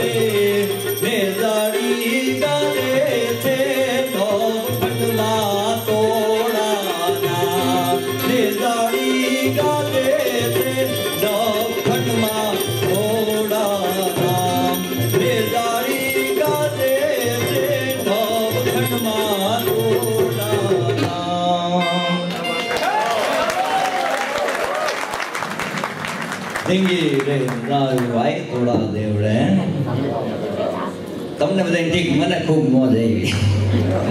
Hey ધીંગી રે ભાઈ થોડા દેવડે તમને બધા ઠીક, મને ખૂબ મોજ આવી.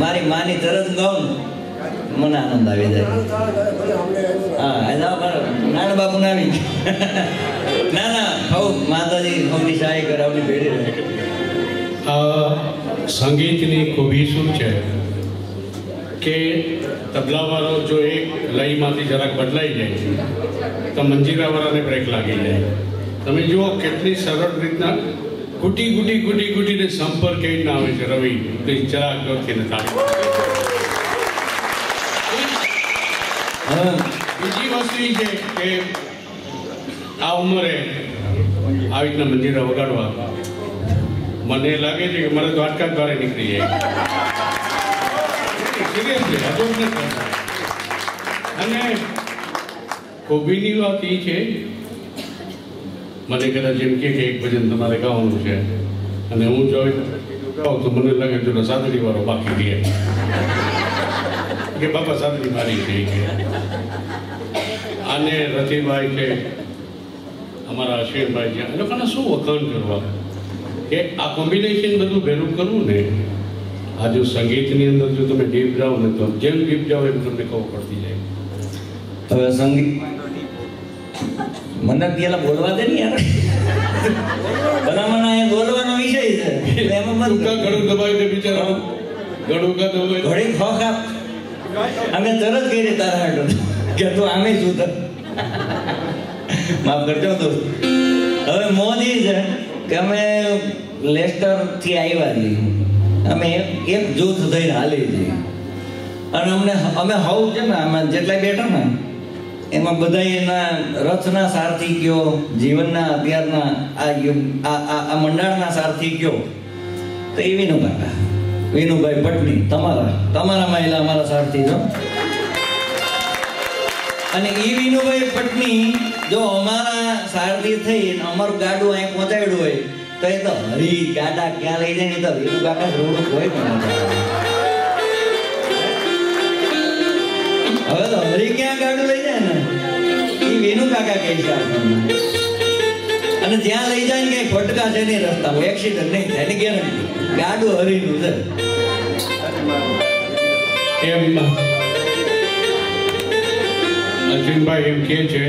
મારી માની તરત ગાઉં મને આનંદ આવી જાય. હા નાના બાપુ ના આવી ના ના હવ માતાજી હવની સહાય કરે આપણી ભેડી રહે. સંગીતની ખૂબી શું છે કે તબલાવાળો જો એક લયમાંથી જરાક બદલાઈ જાય તો મંજીરાવાળાને બ્રેક લાગી જાય. તમે જુઓ કેટલી સરળ રીતના કુટી કુટી કુટી કુટીને સંપર્ક કેવી રીતના આવે છે. રવિ પ્લીઝ જરાક જોરથી નથી. બીજી વસ્તુ એ છે કે આ ઉંમરે આવી રીતના મંજીરા વગાડવા મને લાગે છે કે મારે તો આટકા જ બારે નીકળી જાય. અને ખૂબીની વાત એ છે, મને કદાચ એમ કે એક ભજન તમારે ગાવાનું છે અને હું જોઈ ગાઉં તો મને લાગે જો સાદડી વાળો બાકી દે કે બાપા સાદડી મારી છે કે. અને રતિભાઈ છે, અમારા અશ્વિનભાઈ છે, એ લોકોને શું વખાણ કરવા કે આ કોમ્બિનેશન બધું ભેરું કરવું ને. આ જો સંગીતની અંદર જો તમે ડીપ જાઓ ને તો જેમ ડીપ જાઓ એમ તમને ખબર પડતી જાય. હવે સંગીત મને પેલા બોલવા દે ને યાર. ભલામણ બોલવાનો વિષય છે એમાં ઘણું દબાવી દે બિચારા. ઘણું કા દબાવી ઘણી ખોખ આપ અમે તરત કરી તારા હાટો કે તું આમે શું કર માફ કરજો તો. હવે મોદી છે કે અમે લેસ્ટર થી આવ્યા છીએ, અમે એક જૂથ થઈને હાલી છીએ અને અમે હવ છે ને આમાં જેટલા બેઠા ને એમાં બધા એના રથના સારથી કયો, જીવનના અત્યારના આ મંડળના સારથી કયો તો એ વિનુકાકા વિનુભાઈ પટની તમારા મહિલા અમારા સારથી જો. અને એ વિનુભાઈ પટની જો અમારા સારથી થઈ અમારું ગાડું અહીં પહોંચાડ્યું હોય તો એ તો હરી ગાડા ક્યાં લઈ જાય ને તો વિનુકાકા રોડ હોય પણ હવે તો હરી ક્યાં ગાડું લઈ જાય ને એ વિનુકાકા કહે છે આપણને. અને જ્યાં લઈ જાય ને કઈ ફટકા છે નહીં રસ્તામાં, એક્સિડન્ટ નહીં થાય એની ગેરંટી. ગાડું હરીનું છે એમ અર્જુનભાઈ એમ કે છે.